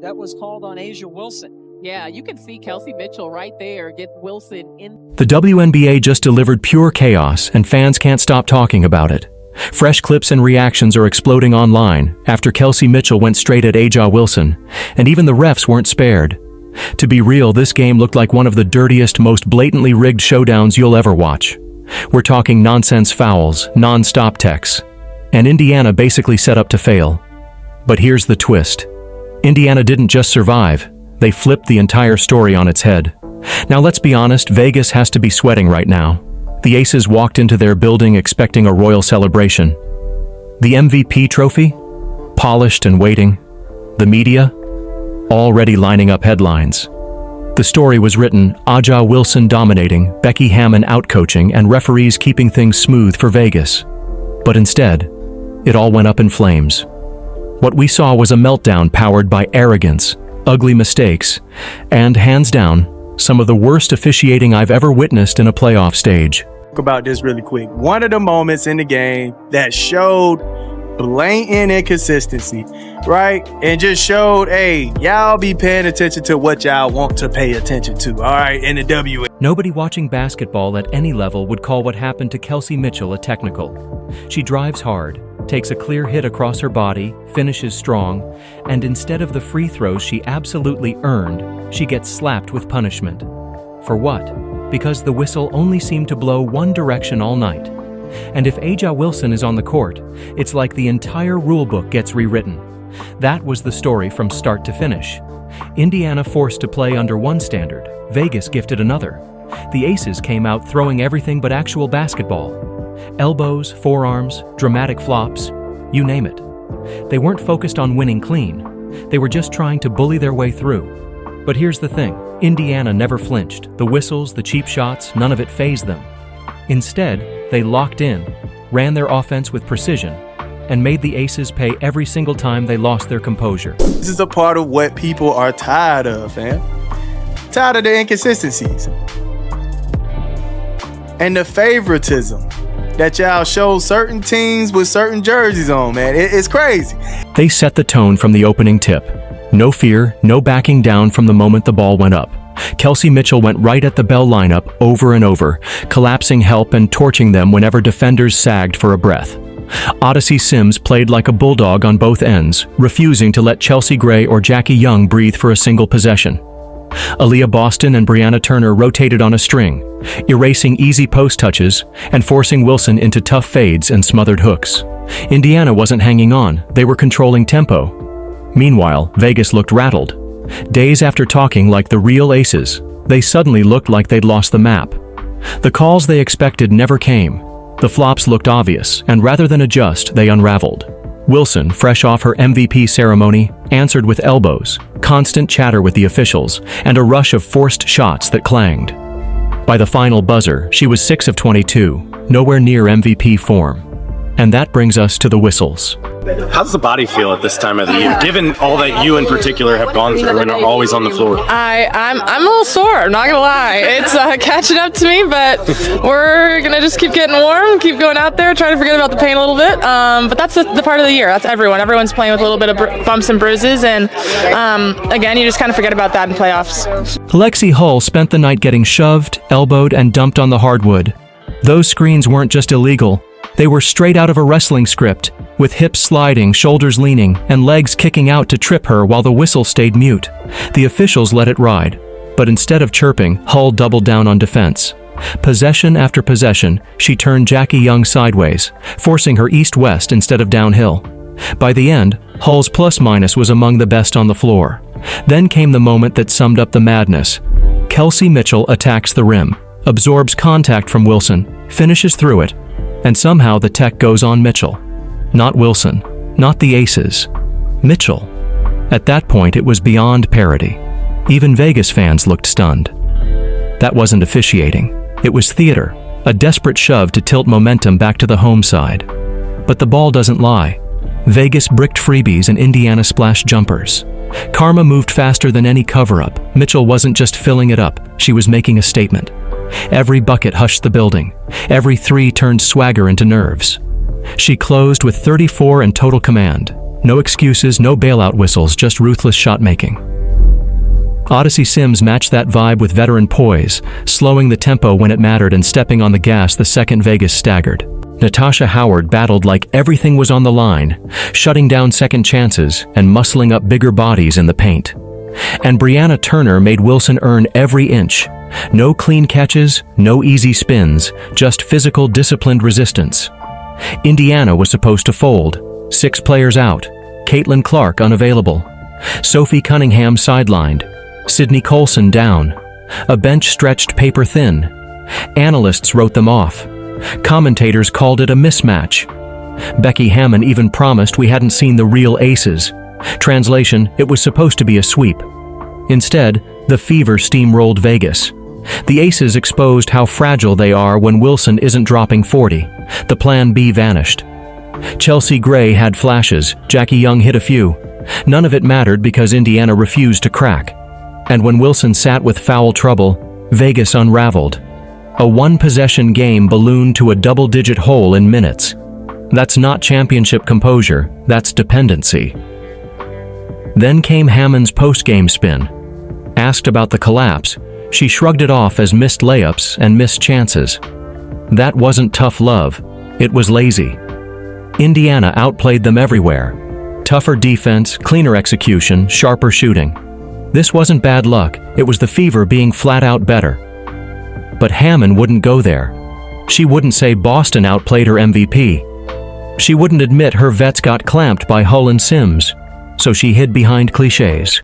that was called on A'ja Wilson. Yeah, you can see Kelsey Mitchell right there get Wilson in. The WNBA just delivered pure chaos, and fans can't stop talking about it. Fresh clips and reactions are exploding online after Kelsey Mitchell went straight at A'ja Wilson, and even the refs weren't spared. To be real, this game looked like one of the dirtiest, most blatantly rigged showdowns you'll ever watch. We're talking nonsense fouls, non-stop techs, and Indiana basically set up to fail. But here's the twist. Indiana didn't just survive, they flipped the entire story on its head. Now let's be honest, Vegas has to be sweating right now. The Aces walked into their building expecting a royal celebration. The MVP trophy? Polished and waiting. The media? Already lining up headlines. The story was written, A'ja Wilson dominating, Becky Hammon outcoaching, and referees keeping things smooth for Vegas. But instead, it all went up in flames. What we saw was a meltdown powered by arrogance, ugly mistakes, and, hands down, some of the worst officiating I've ever witnessed in a playoff stage. Talk about this really quick. One of the moments in the game that showed blatant inconsistency, right? And just showed, hey, y'all be paying attention to what y'all want to pay attention to, all right, in the WNBA. Nobody watching basketball at any level would call what happened to Kelsey Mitchell a technical. She drives hard, takes a clear hit across her body, finishes strong, and instead of the free throws she absolutely earned, she gets slapped with punishment. For what? Because the whistle only seemed to blow one direction all night. And if A'ja Wilson is on the court, it's like the entire rulebook gets rewritten. That was the story from start to finish. Indiana forced to play under one standard, Vegas gifted another. The Aces came out throwing everything but actual basketball. Elbows, forearms, dramatic flops, you name it. They weren't focused on winning clean. They were just trying to bully their way through. But here's the thing, Indiana never flinched. The whistles, the cheap shots, none of it fazed them. Instead, they locked in, ran their offense with precision, and made the Aces pay every single time they lost their composure. This is a part of what people are tired of, fam. Tired of the inconsistencies. And the favoritism that y'all show certain teams with certain jerseys on, man. It's crazy. They set the tone from the opening tip. No fear, no backing down from the moment the ball went up. Kelsey Mitchell went right at the bell lineup over and over, collapsing help and torching them whenever defenders sagged for a breath. Odyssey Sims played like a bulldog on both ends, refusing to let Chelsea Gray or Jackie Young breathe for a single possession. Aaliyah Boston and Brianna Turner rotated on a string, erasing easy post touches and forcing Wilson into tough fades and smothered hooks. Indiana wasn't hanging on, they were controlling tempo. Meanwhile, Vegas looked rattled. Days after talking like the real Aces, they suddenly looked like they'd lost the map. The calls they expected never came. The flops looked obvious, and rather than adjust, they unraveled. Wilson, fresh off her MVP ceremony, answered with elbows, constant chatter with the officials, and a rush of forced shots that clanged. By the final buzzer, she was 6 of 22, nowhere near MVP form. And that brings us to the whistles. How does the body feel at this time of the year, given all that you in particular have gone through and are always on the floor? I'm a little sore, I'm not gonna lie. It's catching up to me, but we're gonna just keep getting warm, keep going out there, try to forget about the pain a little bit. But that's the part of the year. That's everyone. Everyone's playing with a little bit of bumps and bruises, and again, you just kind of forget about that in playoffs. Lexie Hull spent the night getting shoved, elbowed, and dumped on the hardwood. Those screens weren't just illegal. They were straight out of a wrestling script, with hips sliding, shoulders leaning, and legs kicking out to trip her while the whistle stayed mute. The officials let it ride, but instead of chirping, Hull doubled down on defense. Possession after possession, she turned Jackie Young sideways, forcing her east-west instead of downhill. By the end, Hull's plus-minus was among the best on the floor. Then came the moment that summed up the madness. Kelsey Mitchell attacks the rim, absorbs contact from Wilson, finishes through it, and somehow the tech goes on Mitchell. Not Wilson, not the Aces. Mitchell. At that point, it was beyond parody. Even Vegas fans looked stunned. That wasn't officiating. It was theater, a desperate shove to tilt momentum back to the home side. But the ball doesn't lie. Vegas bricked freebies and Indiana splashed jumpers. Karma moved faster than any cover-up. Mitchell wasn't just filling it up, she was making a statement. Every bucket hushed the building. Every three turned swagger into nerves. She closed with 34 and total command. No excuses, no bailout whistles, just ruthless shot-making. Odyssey Sims matched that vibe with veteran poise, slowing the tempo when it mattered and stepping on the gas the second Vegas staggered. Natasha Howard battled like everything was on the line, shutting down second chances and muscling up bigger bodies in the paint. And Brianna Turner made Wilson earn every inch. No clean catches, no easy spins, just physical, disciplined resistance. Indiana was supposed to fold. 6 players out. Caitlin Clark unavailable. Sophie Cunningham sidelined. Sydney Colson down. A bench stretched paper thin. Analysts wrote them off. Commentators called it a mismatch. Becky Hammon even promised we hadn't seen the real aces. Translation, it was supposed to be a sweep. Instead, the Fever steamrolled Vegas. The aces exposed how fragile they are when Wilson isn't dropping 40. The plan B vanished. Chelsea Gray had flashes, Jackie Young hit a few. None of it mattered because Indiana refused to crack. And when Wilson sat with foul trouble, Vegas unraveled. A one-possession game ballooned to a double-digit hole in minutes. That's not championship composure, that's dependency. Then came Hammon's post-game spin. Asked about the collapse, she shrugged it off as missed layups and missed chances. That wasn't tough love, it was lazy. Indiana outplayed them everywhere. Tougher defense, cleaner execution, sharper shooting. This wasn't bad luck, it was the Fever being flat out better. But Hammon wouldn't go there. She wouldn't say Boston outplayed her MVP. She wouldn't admit her vets got clamped by Hull and Sims, so she hid behind cliches.